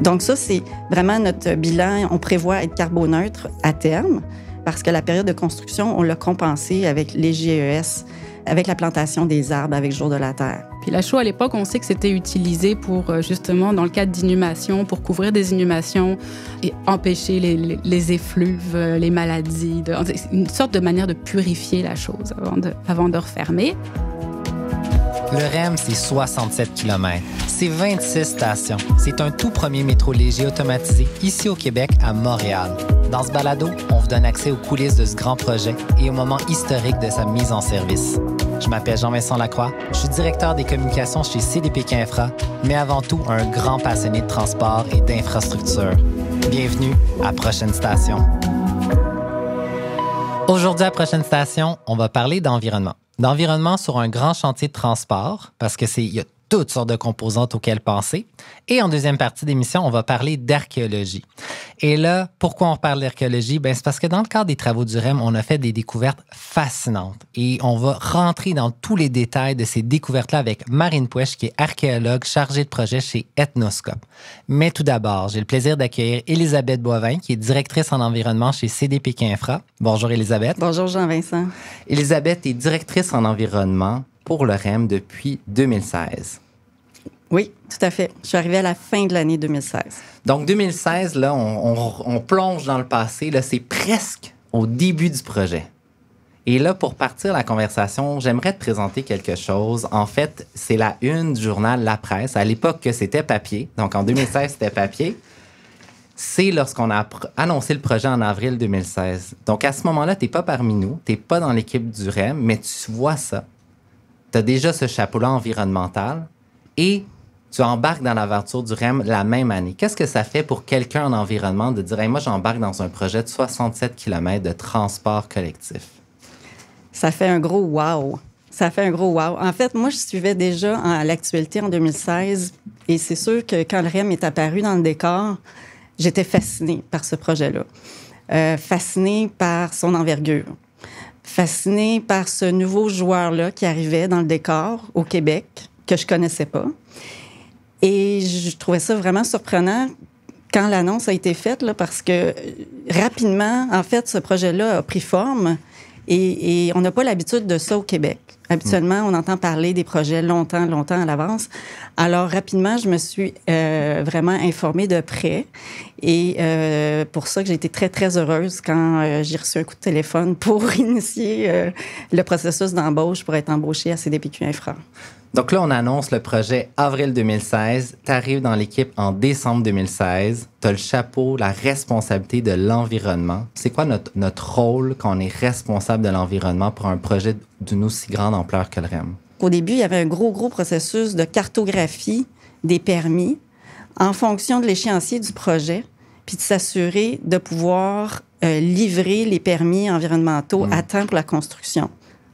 Donc ça, c'est vraiment notre bilan. On prévoit être carboneutre à terme parce que la période de construction, on l'a compensé avec les GES, avec la plantation des arbres, avec Jour de la Terre. Puis la chaux, à l'époque, on sait que c'était utilisé pour, justement, dans le cadre d'inhumation, pour couvrir des inhumations et empêcher les effluves, les maladies. Une sorte de manière de purifier la chose avant de refermer. Le REM, c'est 67 km. C'est 26 stations. C'est un tout premier métro léger automatisé ici au Québec, à Montréal. Dans ce balado, on vous donne accès aux coulisses de ce grand projet et au moment historique de sa mise en service. Je m'appelle Jean-Vincent Lacroix, je suis directeur des communications chez CDPQ Infra, mais avant tout un grand passionné de transport et d'infrastructure. Bienvenue à Prochaine Station. Aujourd'hui à Prochaine Station, on va parler d'environnement. D'environnement sur un grand chantier de transport, parce que il y a toutes sortes de composantes auxquelles penser. Et en deuxième partie d'émission, on va parler d'archéologie. Et là, pourquoi on parle d'archéologie? C'est parce que dans le cadre des travaux du REM, on a fait des découvertes fascinantes. Et on va rentrer dans tous les détails de ces découvertes-là avec Marine Pouèche, qui est archéologue chargée de projet chez Ethnoscope. Mais tout d'abord, j'ai le plaisir d'accueillir Élisabeth Boivin, qui est directrice en environnement chez CDPQ Infra. Bonjour Élisabeth. Bonjour Jean-Vincent. Élisabeth est directrice en environnement pour le REM depuis 2016. Oui, tout à fait. Je suis arrivée à la fin de l'année 2016. Donc, 2016, là, on plonge dans le passé. Là, c'est presque au début du projet. Et là, pour partir la conversation, j'aimerais te présenter quelque chose. En fait, c'est la une du journal La Presse. À l'époque, que c'était papier. Donc, en 2016, c'était papier. C'est lorsqu'on a annoncé le projet en avril 2016. Donc, à ce moment-là, tu n'es pas parmi nous. Tu n'es pas dans l'équipe du REM, mais tu vois ça. Tu as déjà ce chapeau-là environnemental et tu embarques dans l'aventure du REM la même année. Qu'est-ce que ça fait pour quelqu'un en environnement de dire hey, « moi, j'embarque dans un projet de 67 km de transport collectif ». Ça fait un gros wow. Ça fait un gros wow. En fait, moi, je suivais déjà l'actualité en 2016 et c'est sûr que quand le REM est apparu dans le décor, j'étais fascinée par ce projet-là. Fascinée par son envergure. Fascinée par ce nouveau joueur-là qui arrivait dans le décor au Québec, que je connaissais pas. Et je trouvais ça vraiment surprenant quand l'annonce a été faite, là, parce que rapidement, en fait, ce projet-là a pris forme et on n'a pas l'habitude de ça au Québec. Habituellement, on entend parler des projets longtemps à l'avance. Alors, rapidement, je me suis vraiment informée de près. Et pour ça que j'ai été très, très heureuse quand j'ai reçu un coup de téléphone pour initier le processus d'embauche pour être embauchée à CDPQ Infra. Donc là, on annonce le projet avril 2016. Tu arrives dans l'équipe en décembre 2016. Tu as le chapeau, la responsabilité de l'environnement. C'est quoi notre rôle quand on est responsable de l'environnement pour un projet d'une aussi grande ampleur que le REM? Au début, il y avait un gros processus de cartographie des permis en fonction de l'échéancier du projet, puis de s'assurer de pouvoir livrer les permis environnementaux à temps pour la construction,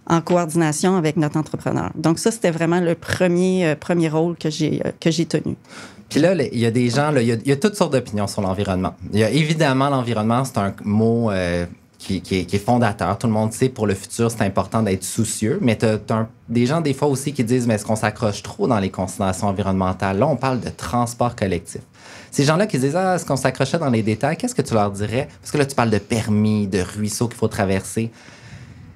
en coordination avec notre entrepreneur. Donc ça, c'était vraiment le premier rôle que j'ai tenu. Puis là, il y a des gens, il y a toutes sortes d'opinions sur l'environnement. Il y a évidemment l'environnement, c'est un mot qui est fondateur. Tout le monde sait, pour le futur, c'est important d'être soucieux. Mais tu as des gens, des fois aussi, qui disent, mais est-ce qu'on s'accroche trop dans les considérations environnementales? Là, on parle de transport collectif. Ces gens-là qui disent, est-ce qu'on s'accrochait dans les détails? Qu'est-ce que tu leur dirais? Parce que là, tu parles de permis, de ruisseaux qu'il faut traverser.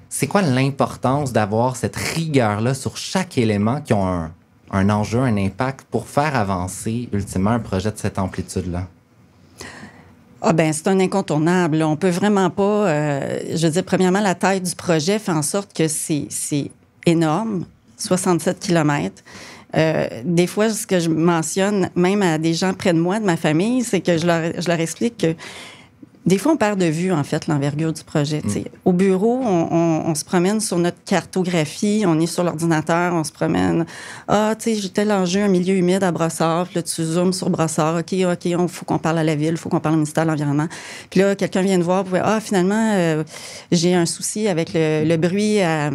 C'est quoi l'importance d'avoir cette rigueur-là sur chaque élément qui ont un enjeu, un impact pour faire avancer, ultimement, un projet de cette amplitude-là? Ah ben, c'est un incontournable. On peut vraiment pas... je veux dire, premièrement, la taille du projet fait en sorte que c'est énorme, 67 kilomètres. Des fois, ce que je mentionne, même à des gens près de moi, de ma famille, c'est que je leur explique que des fois, on perd de vue, en fait, l'envergure du projet. Au bureau, on se promène sur notre cartographie, on est sur l'ordinateur, on se promène. J'ai tel enjeu, un milieu humide à Brossard. Puis là, tu zoomes sur Brossard. OK, faut qu'on parle à la ville, faut qu'on parle au ministère de l'Environnement. Puis là, quelqu'un vient de voir, finalement, j'ai un souci avec le bruit à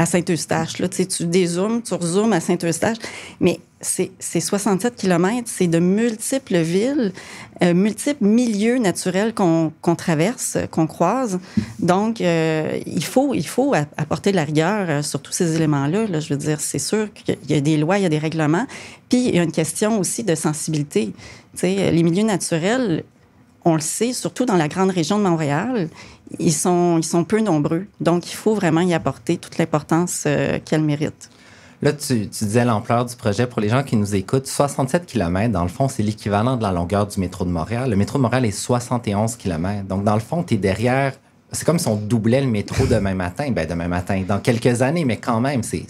Saint-Eustache. Là, tu dézoomes, tu rezoomes à Saint-Eustache. Mais c'est 67 kilomètres, c'est de multiples villes, multiples milieux naturels qu'on traverse, qu'on croise. Donc, il faut apporter de la rigueur sur tous ces éléments-là. Là. Je veux dire, c'est sûr qu'il y a des lois, il y a des règlements. Puis, il y a une question aussi de sensibilité. Tu sais, les milieux naturels, on le sait, surtout dans la grande région de Montréal, ils sont peu nombreux. Donc, il faut vraiment y apporter toute l'importance qu'elles méritent. Là, tu disais l'ampleur du projet. Pour les gens qui nous écoutent, 67 km, dans le fond, c'est l'équivalent de la longueur du métro de Montréal. Le métro de Montréal est 71 km. Donc, dans le fond, tu es derrière... C'est comme si on doublait le métro demain matin. Ben demain matin, dans quelques années, mais quand même, c'est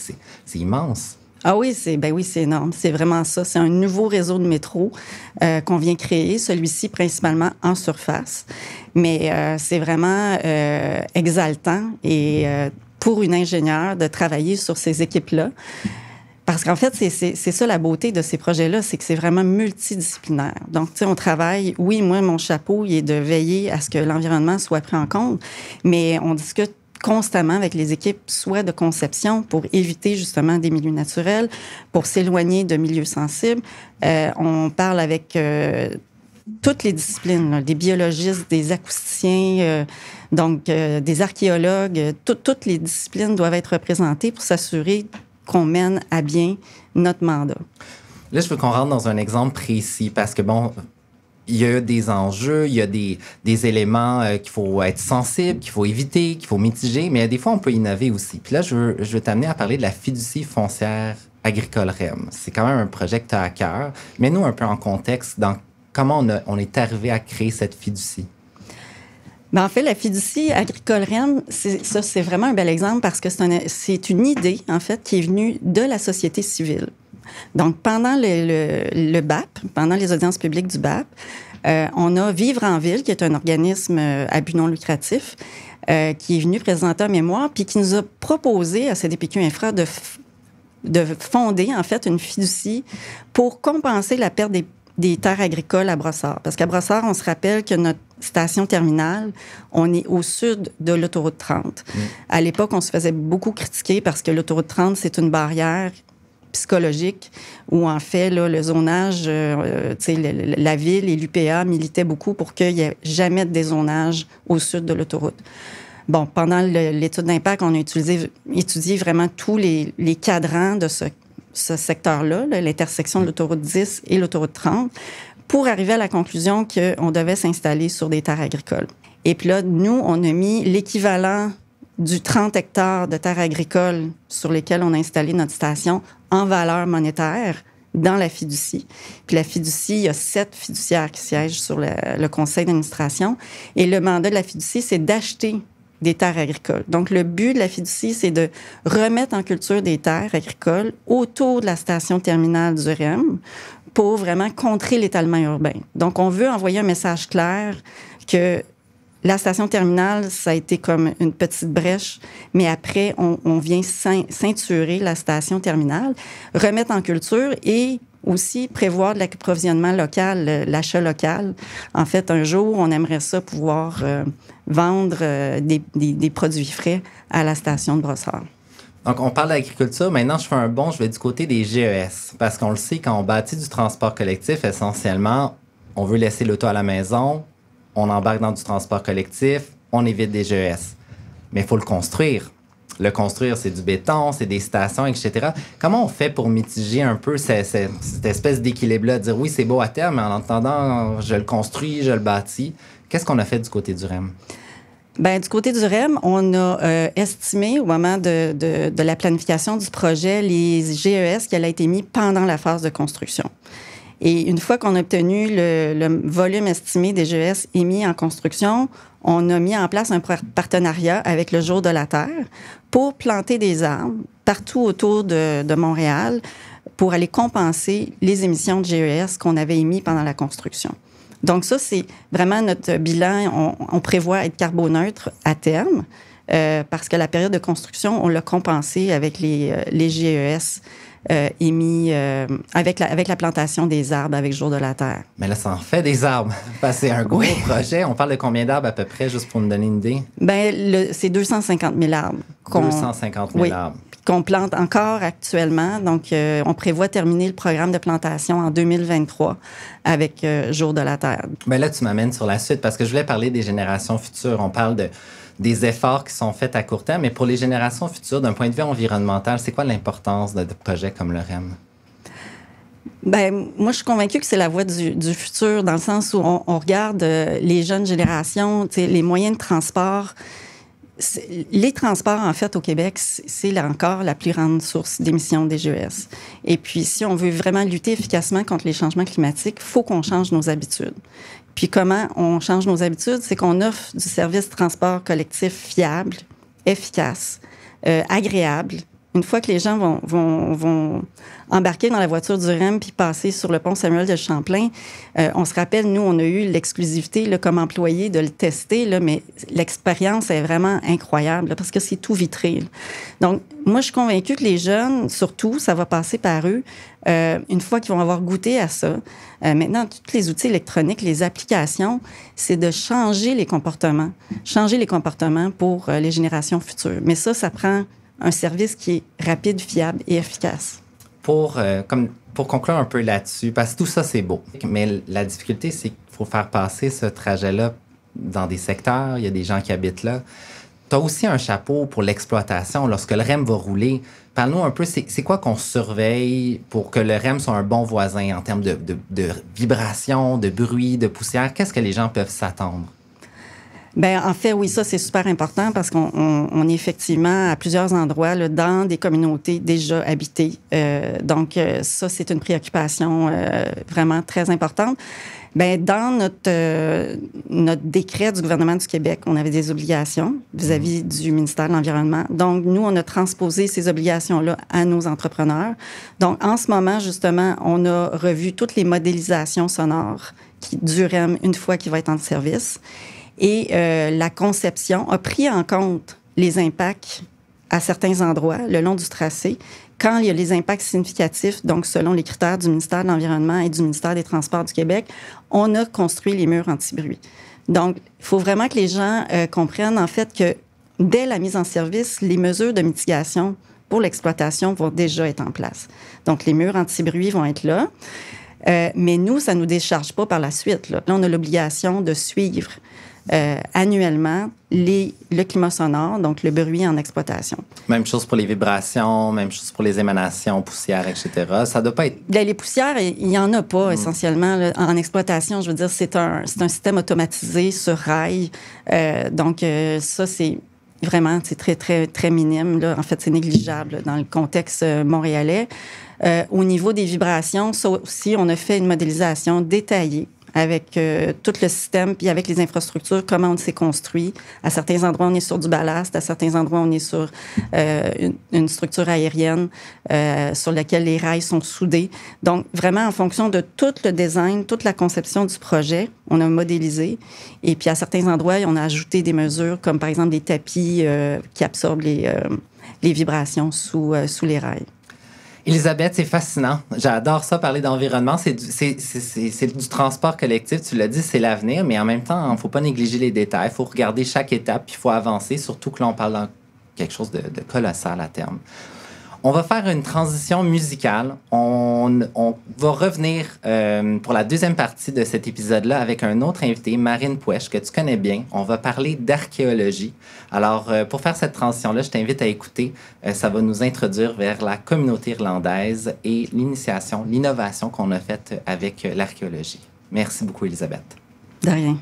immense. Ah oui, c'est énorme. C'est vraiment ça. C'est un nouveau réseau de métro qu'on vient créer, celui-ci principalement en surface. Mais c'est vraiment exaltant et pour une ingénieure de travailler sur ces équipes-là. Parce qu'en fait, c'est ça la beauté de ces projets-là, c'est que c'est vraiment multidisciplinaire. Donc, tu sais, on travaille, oui, moi, mon chapeau, il est de veiller à ce que l'environnement soit pris en compte, mais on discute constamment avec les équipes, soit de conception pour éviter justement des milieux naturels, pour s'éloigner de milieux sensibles. On parle avec toutes les disciplines, là, des biologistes, des acousticiens, des archéologues. Toutes les disciplines doivent être représentées pour s'assurer qu'on mène à bien notre mandat. Là, je veux qu'on rentre dans un exemple précis parce que, bon, il y a des enjeux, il y a des éléments qu'il faut être sensible, qu'il faut éviter, qu'il faut mitiger, mais des fois, on peut innover aussi. Puis là, je veux t'amener à parler de la fiducie foncière agricole REM. C'est quand même un projet que tu as à cœur. Mets-nous un peu en contexte dans comment on est arrivé à créer cette fiducie. Ben en fait, la fiducie agricole REM, c'est vraiment un bel exemple parce que c'est une idée, en fait, qui est venue de la société civile. Donc, pendant le BAP, pendant les audiences publiques du BAP, on a Vivre en ville, qui est un organisme à but non lucratif, qui est venu présenter un mémoire, puis qui nous a proposé à CDPQ Infra de fonder, en fait, une fiducie pour compenser la perte des terres agricoles à Brossard. Parce qu'à Brossard, on se rappelle que notre station terminale, on est au sud de l'autoroute 30. À l'époque, on se faisait beaucoup critiquer parce que l'autoroute 30, c'est une barrière psychologique où, en fait, là, le zonage, la ville et l'UPA militaient beaucoup pour qu'il n'y ait jamais de dézonage au sud de l'autoroute. Bon, pendant l'étude d'impact, on a étudié vraiment tous les cadrans de ce secteur-là, l'intersection de l'autoroute 10 et l'autoroute 30, pour arriver à la conclusion qu'on devait s'installer sur des terres agricoles. Et puis là, nous, on a mis l'équivalent du 30 hectares de terres agricoles sur lesquelles on a installé notre station en valeur monétaire dans la fiducie. Puis la fiducie, il y a 7 fiduciaires qui siègent sur le conseil d'administration. Et le mandat de la fiducie, c'est d'acheter des terres agricoles. Donc, le but de la fiducie, c'est de remettre en culture des terres agricoles autour de la station terminale du REM pour vraiment contrer l'étalement urbain. Donc, on veut envoyer un message clair que la station terminale, ça a été comme une petite brèche, mais après, on vient ceinturer la station terminale, remettre en culture et aussi prévoir de l'approvisionnement local, l'achat local. En fait, un jour, on aimerait ça pouvoir vendre des produits frais à la station de Brossard. Donc, on parle d'agriculture. Maintenant, je fais un bond, je vais du côté des GES. Parce qu'on le sait, quand on bâtit du transport collectif, essentiellement, on veut laisser l'auto à la maison, on embarque dans du transport collectif, on évite des GES. Mais il faut le construire. Le construire, c'est du béton, c'est des stations, etc. Comment on fait pour mitiger un peu cette espèce d'équilibre-là? Dire oui, c'est beau à terme, mais en attendant, je le construis, je le bâtis. Qu'est-ce qu'on a fait du côté du REM? Bien, du côté du REM, on a estimé au moment de la planification du projet les GES qui allaient être émis pendant la phase de construction. Et une fois qu'on a obtenu le volume estimé des GES émis en construction, on a mis en place un partenariat avec le Jour de la Terre pour planter des arbres partout autour de Montréal pour aller compenser les émissions de GES qu'on avait émis pendant la construction. Donc ça, c'est vraiment notre bilan. On prévoit être carboneutre à terme parce que la période de construction, on l'a compensé avec les GES émis avec la plantation des arbres avec Jour de la Terre. Mais là, ça en fait des arbres. C'est un gros projet. On parle de combien d'arbres à peu près, juste pour nous donner une idée? Bien, c'est 250 000 arbres. 250 000 arbres. qu'on plante encore actuellement. Donc, on prévoit terminer le programme de plantation en 2023 avec Jour de la Terre. Bien là, tu m'amènes sur la suite parce que je voulais parler des générations futures. On parle des efforts qui sont faits à court terme, mais pour les générations futures, d'un point de vue environnemental, c'est quoi l'importance de projets comme le REM? Ben, moi, je suis convaincue que c'est la voie du futur, dans le sens où on regarde les jeunes générations, les moyens de transport. Les transports, en fait, au Québec, c'est là encore la plus grande source d'émissions des GES. Et puis, si on veut vraiment lutter efficacement contre les changements climatiques, il faut qu'on change nos habitudes. Puis, comment on change nos habitudes? C'est qu'on offre du service de transport collectif fiable, efficace, agréable. Une fois que les gens vont embarquer dans la voiture du REM puis passer sur le pont Samuel de Champlain, on se rappelle, nous, on a eu l'exclusivité là, comme employé de le tester, là, mais l'expérience est vraiment incroyable là, parce que c'est tout vitré. Là. Donc, moi, je suis convaincue que les jeunes, surtout, ça va passer par eux une fois qu'ils vont avoir goûté à ça. Maintenant, tous les outils électroniques, les applications, c'est de changer les comportements pour les générations futures. Mais ça prend un service qui est rapide, fiable et efficace. Pour conclure un peu là-dessus, parce que tout ça, c'est beau, mais la difficulté, c'est qu'il faut faire passer ce trajet-là dans des secteurs, il y a des gens qui habitent là. Tu as aussi un chapeau pour l'exploitation lorsque le REM va rouler. Parle-nous un peu, c'est quoi qu'on surveille pour que le REM soit un bon voisin en termes de vibrations, de bruit, de poussière? Qu'est-ce que les gens peuvent s'attendre? Bien, en fait, oui, ça, c'est super important parce qu'on est effectivement à plusieurs endroits là, dans des communautés déjà habitées. Donc, ça, c'est une préoccupation vraiment très importante. Bien, dans notre décret du gouvernement du Québec, on avait des obligations vis-à-vis du ministère de l'Environnement. Donc, nous, on a transposé ces obligations-là à nos entrepreneurs. Donc, en ce moment, justement, on a revu toutes les modélisations sonores du REM une fois qu'il va être en service. Et la conception a pris en compte les impacts à certains endroits le long du tracé. Quand il y a les impacts significatifs, donc selon les critères du ministère de l'Environnement et du ministère des Transports du Québec, on a construit les murs anti-bruit. Donc, il faut vraiment que les gens comprennent en fait que dès la mise en service, les mesures de mitigation pour l'exploitation vont déjà être en place. Donc, les murs anti-bruit vont être là. Mais nous, ça ne nous décharge pas par la suite. Là, on a l'obligation de suivre annuellement le climat sonore, donc le bruit en exploitation. Même chose pour les vibrations, même chose pour les émanations, poussières, etc. Ça doit pas être... Les poussières, il n'y en a pas essentiellement. Là, en exploitation, je veux dire, c'est un système automatisé sur rail. Donc, ça, c'est vraiment très, très, très minime. Là. En fait, c'est négligeable là, dans le contexte montréalais. Au niveau des vibrations, ça aussi, on a fait une modélisation détaillée avec tout le système, puis avec les infrastructures, comment on s'est construit. À certains endroits, on est sur du ballast. À certains endroits, on est sur une structure aérienne sur laquelle les rails sont soudés. Donc, vraiment, en fonction de tout le design, toute la conception du projet, on a modélisé. Et puis, à certains endroits, on a ajouté des mesures, comme par exemple des tapis qui absorbent les vibrations sous les rails. Elisabeth, c'est fascinant. J'adore ça, parler d'environnement. C'est du transport collectif, tu l'as dit, c'est l'avenir, mais en même temps, il ne faut pas négliger les détails. Il faut regarder chaque étape, puis il faut avancer, surtout que là, on parle de quelque chose de colossal à terme. On va faire une transition musicale. On va revenir pour la deuxième partie de cet épisode-là avec un autre invité, Marine Puech, que tu connais bien. On va parler d'archéologie. Alors, pour faire cette transition-là, je t'invite à écouter. Ça va nous introduire vers la communauté irlandaise et l'initiation, l'innovation qu'on a faite avec l'archéologie. Merci beaucoup, Elisabeth. De rien.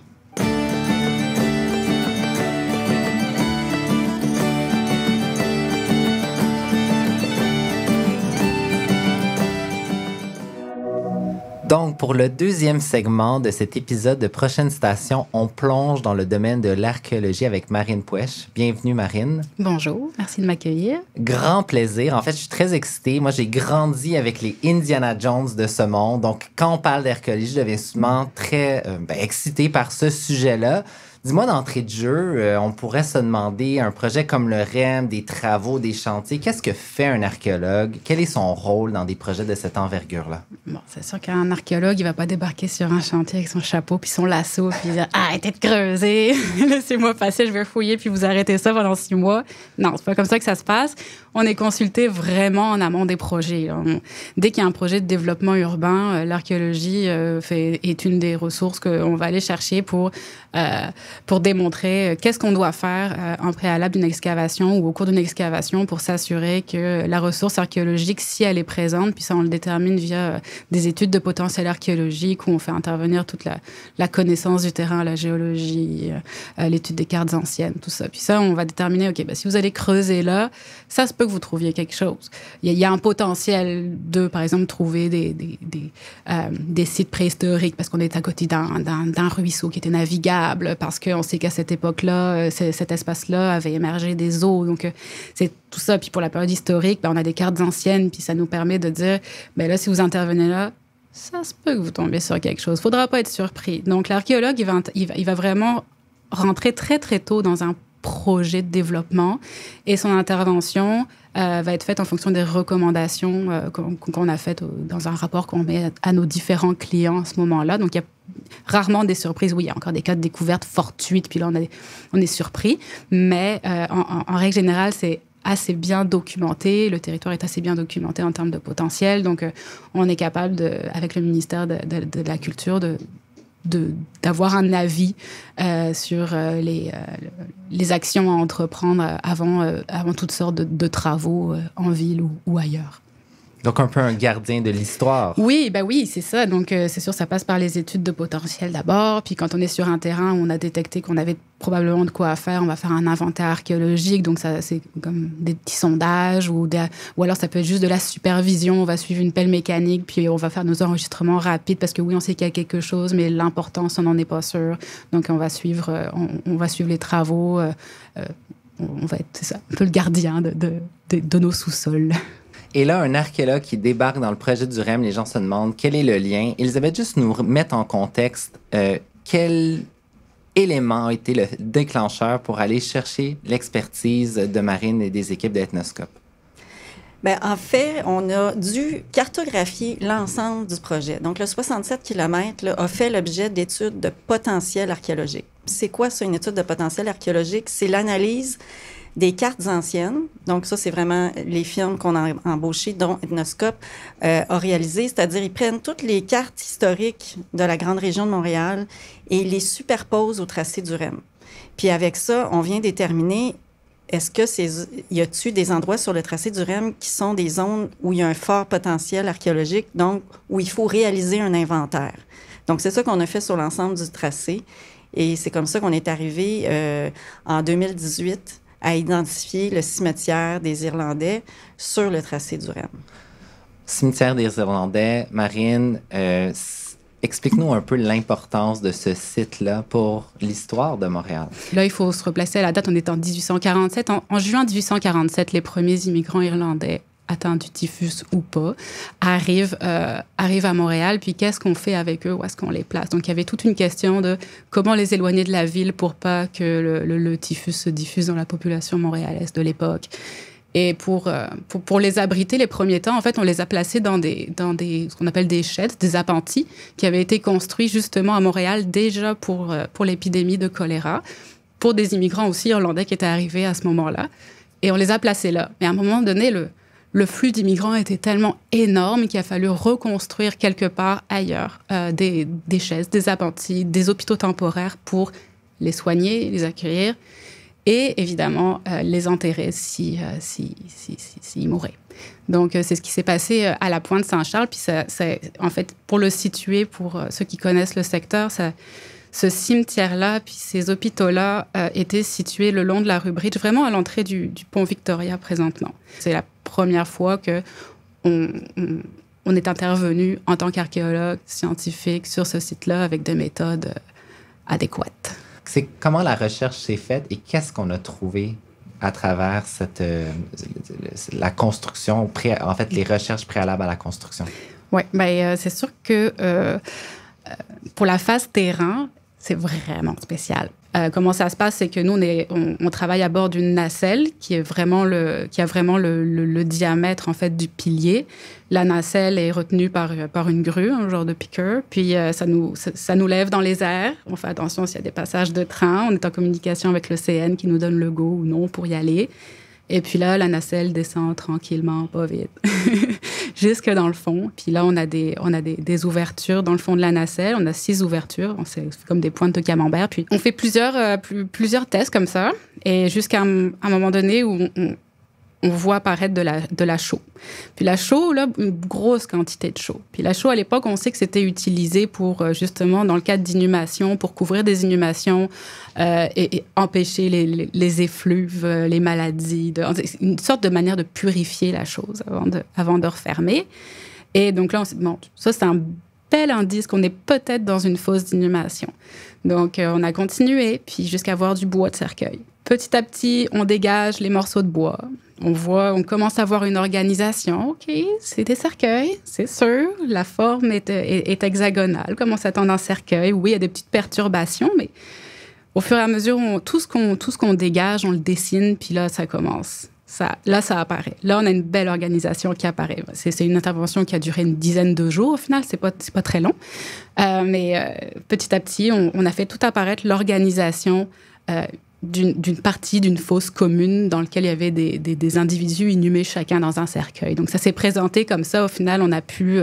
Donc, pour le deuxième segment de cet épisode de Prochaine Station, on plonge dans le domaine de l'archéologie avec Marine Puech. Bienvenue, Marine. Bonjour, merci de m'accueillir. Grand plaisir. En fait, je suis très excitée. Moi, j'ai grandi avec les Indiana Jones de ce monde. Donc, quand on parle d'archéologie, je deviens souvent très excitée par ce sujet-là. Dis-moi, d'entrée de jeu, on pourrait se demander, un projet comme le REM, des travaux, des chantiers, qu'est-ce que fait un archéologue? Quel est son rôle dans des projets de cette envergure-là? Bon, c'est sûr qu'un archéologue, il va pas débarquer sur un chantier avec son chapeau puis son lasso puis dire « Arrêtez de creuser, laissez-moi passer, je vais fouiller puis vous arrêtez ça pendant 6 mois. » Non, c'est pas comme ça que ça se passe. On est consulté vraiment en amont des projets. Dès qu'il y a un projet de développement urbain, l'archéologie est une des ressources qu'on va aller chercher pour démontrer qu'est-ce qu'on doit faire en préalable d'une excavation ou au cours d'une excavation pour s'assurer que la ressource archéologique, si elle est présente, puis ça, on le détermine via des études de potentiel archéologique où on fait intervenir toute la connaissance du terrain, la géologie, l'étude des cartes anciennes, tout ça. Puis ça, on va déterminer, OK, si vous allez creuser là, ça se peut que vous trouviez quelque chose. Il y a un potentiel de, par exemple, trouver des sites préhistoriques parce qu'on est à côté d'un ruisseau qui était navigable, parce qu'on sait qu'à cette époque-là, cet espace-là avait émergé des eaux. Donc, c'est tout ça. Puis pour la période historique, on a des cartes anciennes, puis ça nous permet de dire, là, si vous intervenez là, ça se peut que vous tombiez sur quelque chose. Il ne faudra pas être surpris. Donc, l'archéologue, il va vraiment rentrer très, très tôt dans un projet de développement et son intervention va être faite en fonction des recommandations qu'on a faites dans un rapport qu'on met à nos différents clients à ce moment-là. Donc, il y a rarement des surprises. Oui, il y a encore des cas de découverte fortuite, puis là, on est surpris. Mais en règle générale, c'est assez bien documenté. Le territoire est assez bien documenté en termes de potentiel. Donc, on est capable, avec le ministère de la Culture, d'avoir un avis sur les actions à entreprendre avant toutes sortes de travaux en ville ou ailleurs. Donc, un peu un gardien de l'histoire. Oui, c'est ça. Donc, c'est sûr, ça passe par les études de potentiel d'abord. Puis, quand on est sur un terrain où on a détecté qu'on avait probablement de quoi faire, on va faire un inventaire archéologique. Donc, ça, c'est comme des petits sondages ou alors ça peut être juste de la supervision. On va suivre une pelle mécanique, puis on va faire nos enregistrements rapides parce que oui, on sait qu'il y a quelque chose, mais l'importance, on n'en est pas sûr. Donc, on va suivre les travaux. On va être, c'est ça, un peu le gardien de nos sous-sols. Et là, un archéologue qui débarque dans le projet du REM, les gens se demandent quel est le lien. Elisabeth, juste nous mettre en contexte quel élément a été le déclencheur pour aller chercher l'expertise de Marine et des équipes d'Ethnoscope? En fait, on a dû cartographier l'ensemble du projet. Donc, le 67 km a fait l'objet d'études de potentiel archéologique. C'est quoi ça, une étude de potentiel archéologique? C'est l'analyse des cartes anciennes. Donc, ça, c'est vraiment les firmes qu'on a embauchées, dont Ethnoscope a réalisé. C'est-à-dire, ils prennent toutes les cartes historiques de la grande région de Montréal et les superposent au tracé du REM. Puis avec ça, on vient déterminer y a-t-il des endroits sur le tracé du REM qui sont des zones où il y a un fort potentiel archéologique, donc où il faut réaliser un inventaire. Donc, c'est ça qu'on a fait sur l'ensemble du tracé. Et c'est comme ça qu'on est arrivé en 2018 à identifier le cimetière des Irlandais sur le tracé du REM. Cimetière des Irlandais, Marine, explique-nous un peu l'importance de ce site-là pour l'histoire de Montréal. Là, il faut se replacer à la date, on est en 1847. En juin 1847, les premiers immigrants irlandais atteints du typhus ou pas, arrivent à Montréal. Puis qu'est-ce qu'on fait avec eux? Où est-ce qu'on les place? Donc, il y avait toute une question de comment les éloigner de la ville pour pas que le typhus se diffuse dans la population montréalaise de l'époque. Et pour les abriter les premiers temps, en fait, on les a placés dans ce qu'on appelle des sheds, des appentis, qui avaient été construits justement à Montréal déjà pour l'épidémie de choléra, pour des immigrants aussi irlandais qui étaient arrivés à ce moment-là. Et on les a placés là. Mais à un moment donné, le flux d'immigrants était tellement énorme qu'il a fallu reconstruire quelque part ailleurs des chaises, des appentis, des hôpitaux temporaires pour les soigner, les accueillir et évidemment les enterrer s'ils mouraient. Donc, c'est ce qui s'est passé à la Pointe Saint-Charles. Puis, en fait, pour le situer, pour ceux qui connaissent le secteur, ce cimetière-là, puis ces hôpitaux-là étaient situés le long de la rue Bridge, vraiment à l'entrée du pont Victoria présentement. C'est la première fois qu'on est intervenu en tant qu'archéologue scientifique sur ce site-là avec des méthodes adéquates. C'est comment la recherche s'est faite et qu'est-ce qu'on a trouvé à travers la construction, en fait, les recherches préalables à la construction? Oui, c'est sûr que pour la phase terrain, c'est vraiment spécial. Comment ça se passe, c'est que nous, on travaille à bord d'une nacelle qui a vraiment le diamètre en fait du pilier. La nacelle est retenue par une grue, un genre de piqueur, puis ça nous lève dans les airs. On fait attention s'il y a des passages de train. On est en communication avec le CN qui nous donne le go ou non pour y aller. Et puis là, la nacelle descend tranquillement, pas vite, jusque dans le fond. Puis là, on a des ouvertures dans le fond de la nacelle. On a 6 ouvertures. C'est comme des pointes de camembert. Puis on fait plusieurs tests comme ça. Et jusqu'à un moment donné où on voit apparaître de la chaux. Puis la chaux, là, une grosse quantité de chaux. Puis la chaux, à l'époque, on sait que c'était utilisé pour, justement, dans le cadre d'inhumation, pour couvrir des inhumations et empêcher les effluves, les maladies. Une sorte de manière de purifier la chose avant de refermer. Et donc là, on s'est dit, bon, ça, c'est un bel indice qu'on est peut-être dans une fosse d'inhumation. Donc, on a continué, puis jusqu'à voir du bois de cercueil. Petit à petit, on dégage les morceaux de bois. On commence à voir une organisation. OK, c'est des cercueils, c'est sûr. La forme est hexagonale, comme on s'attend d'un cercueil. Oui, il y a des petites perturbations, mais au fur et à mesure, tout ce qu'on dégage, on le dessine, puis là, ça commence. Ça apparaît. Là, on a une belle organisation qui apparaît. C'est une intervention qui a duré une dizaine de jours, au final. C'est pas très long. Mais petit à petit, on a fait tout apparaître l'organisation d'une partie d'une fosse commune dans laquelle il y avait des individus inhumés chacun dans un cercueil. Donc, ça s'est présenté comme ça. Au final, on a pu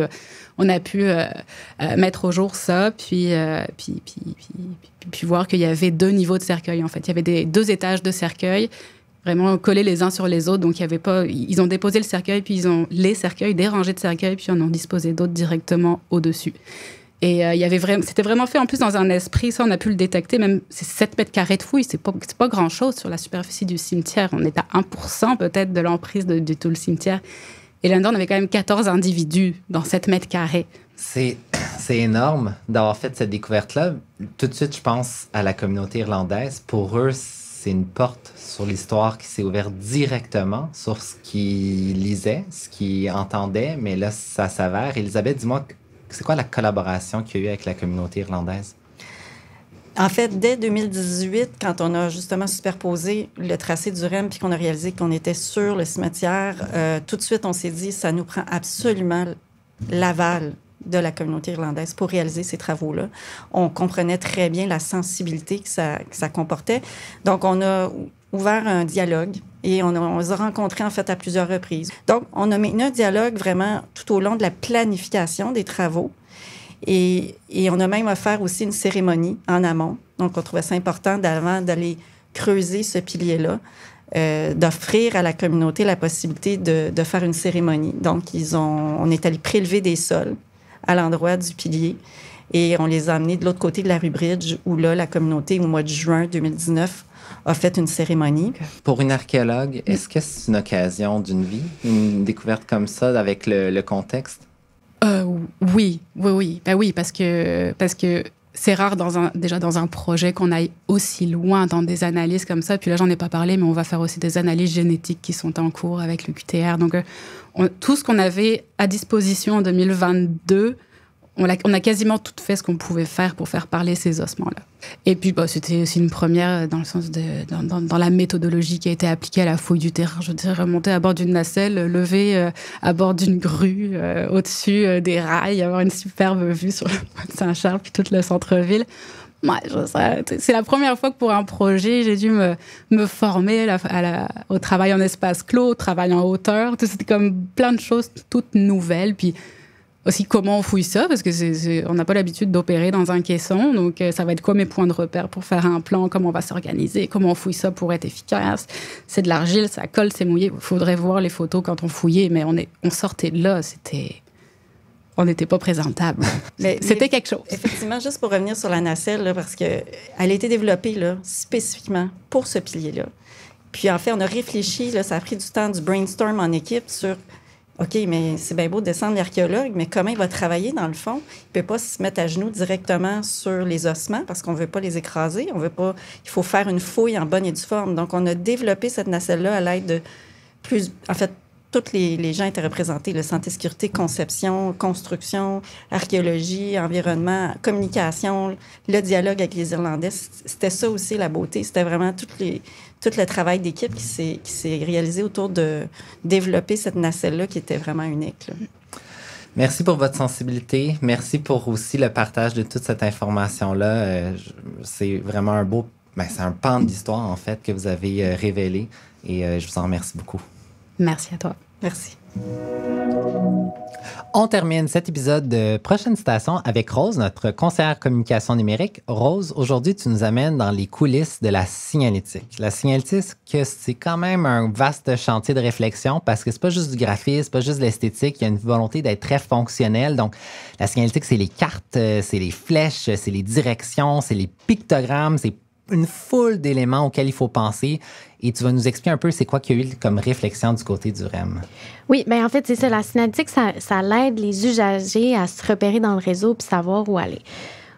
mettre au jour ça, puis voir qu'il y avait 2 niveaux de cercueil, en fait. Il y avait 2 étages de cercueil, vraiment collés les uns sur les autres. Donc, il y avait pas... Ils ont déposé le cercueil, puis ils ont les cercueils, des rangées de cercueils, puis on en disposé d'autres directement au-dessus. Et c'était vraiment fait en plus dans un esprit, ça on a pu le détecter, même c'est 7 mètres carrés de fouilles, c'est pas grand-chose sur la superficie du cimetière. On est à 1% peut-être de l'emprise de tout le cimetière. Et là-dedans, on avait quand même 14 individus dans 7 mètres carrés. C'est énorme d'avoir fait cette découverte-là. Tout de suite, je pense à la communauté irlandaise. Pour eux, c'est une porte sur l'histoire qui s'est ouverte directement sur ce qu'ils lisaient, ce qu'ils entendaient, mais là, ça s'avère. Elisabeth, dis-moi, c'est quoi la collaboration qu'il y a eu avec la communauté irlandaise? En fait, dès 2018, quand on a justement superposé le tracé du REM puis qu'on a réalisé qu'on était sur le cimetière, tout de suite, on s'est dit, ça nous prend absolument l'aval de la communauté irlandaise pour réaliser ces travaux-là. On comprenait très bien la sensibilité que ça comportait. Donc, on a ouvert un dialogue et on les a rencontrés, en fait, à plusieurs reprises. Donc, on a maintenu un dialogue vraiment tout au long de la planification des travaux et on a même offert aussi une cérémonie en amont. Donc, on trouvait ça important avant d'aller creuser ce pilier-là, d'offrir à la communauté la possibilité de faire une cérémonie. Donc, on est allé prélever des sols à l'endroit du pilier et on les a amenés de l'autre côté de la rue Bridge où là, la communauté, au mois de juin 2019, a fait une cérémonie. Pour une archéologue, est-ce que c'est une occasion d'une vie, une découverte comme ça avec le contexte? Oui. Ben oui, parce que c'est rare déjà dans un projet qu'on aille aussi loin dans des analyses comme ça. Puis là, j'en ai pas parlé, mais on va faire aussi des analyses génétiques qui sont en cours avec le QTR. Donc, tout ce qu'on avait à disposition en 2022, on a quasiment tout fait ce qu'on pouvait faire pour faire parler ces ossements-là. Et puis, c'était aussi une première dans le sens dans la méthodologie qui a été appliquée à la fouille du terrain. Je veux dire, remonter à bord d'une nacelle, lever à bord d'une grue, au-dessus des rails, avoir une superbe vue sur le pont de Saint-Charles, puis tout le centre-ville. Ouais, c'est la première fois que pour un projet, j'ai dû me former au travail en espace clos, au travail en hauteur. C'était comme plein de choses toutes nouvelles. Puis aussi, comment on fouille ça? Parce que on n'a pas l'habitude d'opérer dans un caisson. Donc, ça va être quoi mes points de repère pour faire un plan? Comment on va s'organiser? Comment on fouille ça pour être efficace? C'est de l'argile, ça colle, c'est mouillé. Il faudrait voir les photos quand on fouillait. Mais on sortait de là, on n'était pas présentable. C'était quelque chose. Effectivement, juste pour revenir sur la nacelle, là, parce qu'elle a été développée là, spécifiquement pour ce pilier-là. Puis, en fait, on a réfléchi, là, ça a pris du temps, du brainstorm en équipe sur OK, mais c'est bien beau de descendre l'archéologue, mais comment il va travailler dans le fond? Il ne peut pas se mettre à genoux directement sur les ossements parce qu'on ne veut pas les écraser. Il faut faire une fouille en bonne et due forme. Donc, on a développé cette nacelle-là à l'aide de tous les gens étaient représentés, le santé, sécurité, conception, construction, archéologie, environnement, communication, le dialogue avec les Irlandais. C'était ça aussi, la beauté. C'était vraiment tout le travail d'équipe qui s'est réalisé autour de développer cette nacelle-là qui était vraiment unique, là. Merci pour votre sensibilité. Merci pour aussi le partage de toute cette information-là. C'est vraiment un beau... c'est un pan d'histoire, en fait, que vous avez révélé. Et je vous en remercie beaucoup. Merci à toi. Merci. On termine cet épisode de Prochaine Citation avec Rose, notre conseillère communication numérique. Rose, aujourd'hui, tu nous amènes dans les coulisses de la signalétique. La signalétique, c'est quand même un vaste chantier de réflexion parce que c'est pas juste du graphisme, c'est pas juste de l'esthétique. Il y a une volonté d'être très fonctionnel. Donc, la signalétique, c'est les cartes, c'est les flèches, c'est les directions, c'est les pictogrammes, c'est une foule d'éléments auxquels il faut penser. Et tu vas nous expliquer un peu c'est quoi qu'il y a eu comme réflexion du côté du REM. Oui, bien en fait, c'est ça. La signalétique, ça l'aide les usagers à se repérer dans le réseau puis savoir où aller.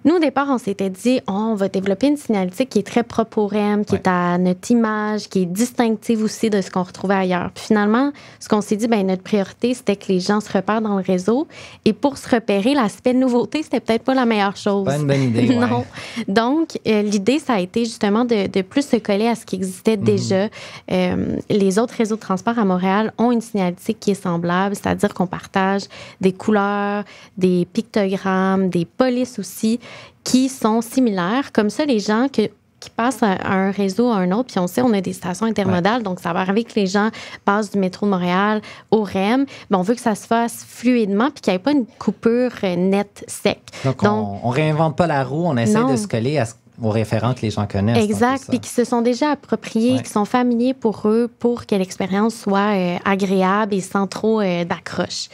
Nous, au départ, on s'était dit, on va développer une signalétique qui est très propre au REM, qui est à notre image, qui est distinctive aussi de ce qu'on retrouvait ailleurs. Puis finalement, ce qu'on s'est dit, bien, notre priorité, c'était que les gens se repèrent dans le réseau. Et pour se repérer, l'aspect de nouveauté, c'était peut-être pas la meilleure chose. Pas une bonne idée, non. Donc, l'idée, ça a été justement de plus se coller à ce qui existait déjà. Les autres réseaux de transport à Montréal ont une signalétique qui est semblable, c'est-à-dire qu'on partage des couleurs, des pictogrammes, des polices aussi, qui sont similaires. Comme ça, les gens qui passent à un réseau à un autre, puis on sait, on a des stations intermodales, donc ça va arriver que les gens passent du métro de Montréal au REM. On veut que ça se fasse fluidement, puis qu'il n'y ait pas une coupure nette, sec. Donc on réinvente pas la roue, on essaie de se coller aux référents que les gens connaissent. Exact, puis qui se sont déjà appropriés, qui sont familiers pour eux, pour que l'expérience soit agréable et sans trop d'accroche.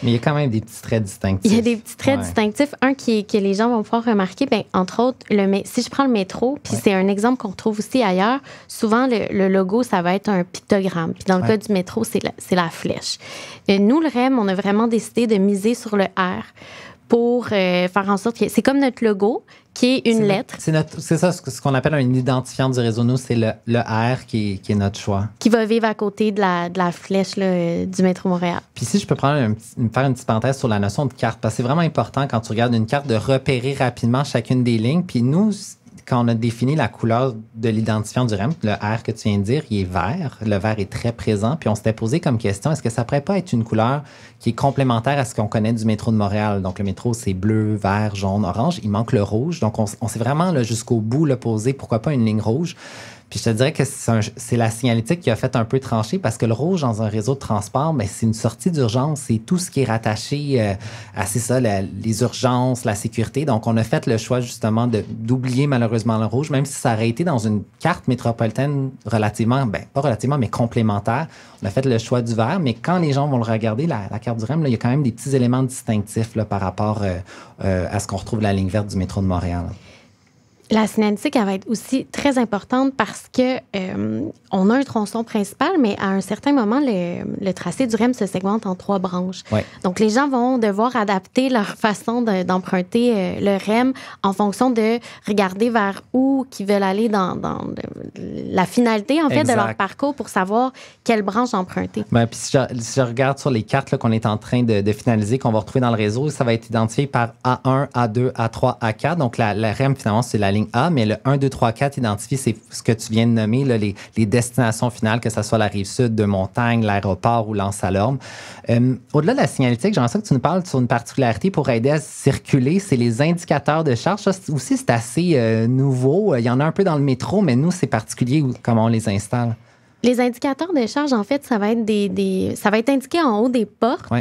Mais il y a quand même des petits traits distinctifs. Il y a des petits traits distinctifs. Un que les gens vont pouvoir remarquer, bien, entre autres, si je prends le métro, puis c'est un exemple qu'on retrouve aussi ailleurs, souvent le logo, ça va être un pictogramme. Puis dans le cas du métro, c'est la flèche. Nous, le REM, on a vraiment décidé de miser sur le R pour faire en sorte que c'est comme notre logo, qui est une lettre. C'est ça, ce qu'on appelle un identifiant du réseau. Nous, c'est le R qui est notre choix. Qui va vivre à côté de la flèche là, du métro Montréal. Puis si je peux faire une petite parenthèse sur la notion de carte, parce que c'est vraiment important quand tu regardes une carte de repérer rapidement chacune des lignes. Puis nous, quand on a défini la couleur de l'identifiant du REM, le R que tu viens de dire, il est vert. Le vert est très présent. Puis on s'était posé comme question, est-ce que ça pourrait pas être une couleur qui est complémentaire à ce qu'on connaît du métro de Montréal? Donc, le métro, c'est bleu, vert, jaune, orange. Il manque le rouge. Donc, on s'est vraiment là, jusqu'au bout posé, pourquoi pas une ligne rouge? Puis je te dirais que c'est la signalétique qui a fait un peu trancher parce que le rouge dans un réseau de transport, mais c'est une sortie d'urgence. C'est tout ce qui est rattaché à, c'est ça, les urgences, la sécurité. Donc, on a fait le choix justement d'oublier malheureusement le rouge, même si ça aurait été dans une carte métropolitaine relativement, pas relativement, mais complémentaire. On a fait le choix du vert, mais quand les gens vont le regarder, la carte du REM, là, il y a quand même des petits éléments distinctifs là, par rapport à ce qu'on retrouve de la ligne verte du métro de Montréal. La signalétique, elle va être aussi très importante parce que on a un tronçon principal, mais à un certain moment, le tracé du REM se segmente en 3 branches. Ouais. Donc, les gens vont devoir adapter leur façon d'emprunter le REM en fonction de regarder vers où ils veulent aller dans la finalité, en fait, de leur parcours pour savoir quelle branche emprunter. Puis si je regarde sur les cartes là, qu'on est en train de finaliser, qu'on va retrouver dans le réseau, ça va être identifié par A1, A2, A3, A4. Donc, la REM, finalement, c'est la ligne A, mais le 1, 2, 3, 4 identifie, c'est ce que tu viens de nommer, là, les destinations finales, que ce soit la Rive-Sud, de Montagne, l'aéroport ou l'Anse-à-Lorme. Au-delà de la signalétique, j'aimerais ça que tu nous parles sur une particularité pour aider à circuler, c'est les indicateurs de charge. Ça aussi, c'est assez nouveau. Il y en a un peu dans le métro, mais nous, c'est particulier comment on les installe. Les indicateurs de charge, en fait, ça va être ça va être indiqué en haut des portes,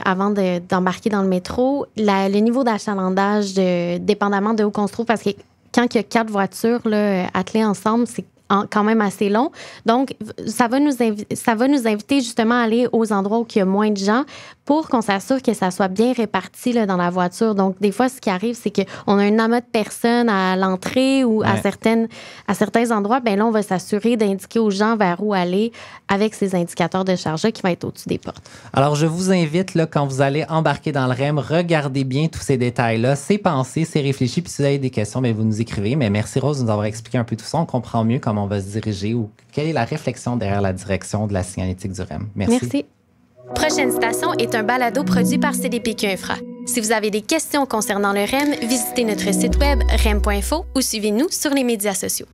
avant d'embarquer dans le métro. Le niveau d'achalandage, dépendamment de où qu'on se trouve, parce que quand il y a 4 voitures là, attelées ensemble, c'est quand même assez long. Donc, ça va nous inviter justement à aller aux endroits où il y a moins de gens pour qu'on s'assure que ça soit bien réparti là, dans la voiture. Donc, des fois, ce qui arrive, c'est qu'on a un amas de personnes à l'entrée ou à certains endroits. Bien là, on va s'assurer d'indiquer aux gens vers où aller avec ces indicateurs de charge qui vont être au-dessus des portes. Alors, je vous invite, là, quand vous allez embarquer dans le REM, regardez bien tous ces détails-là. C'est pensé, c'est réfléchi. Puis si vous avez des questions, bien, vous nous écrivez. Mais merci, Rose, de nous avoir expliqué un peu tout ça. On comprend mieux comment comment on va se diriger ou quelle est la réflexion derrière la direction de la signalétique du REM. Merci. Prochaine station est un balado produit par CDPQ Infra. Si vous avez des questions concernant le REM, visitez notre site web rem.info ou suivez-nous sur les médias sociaux.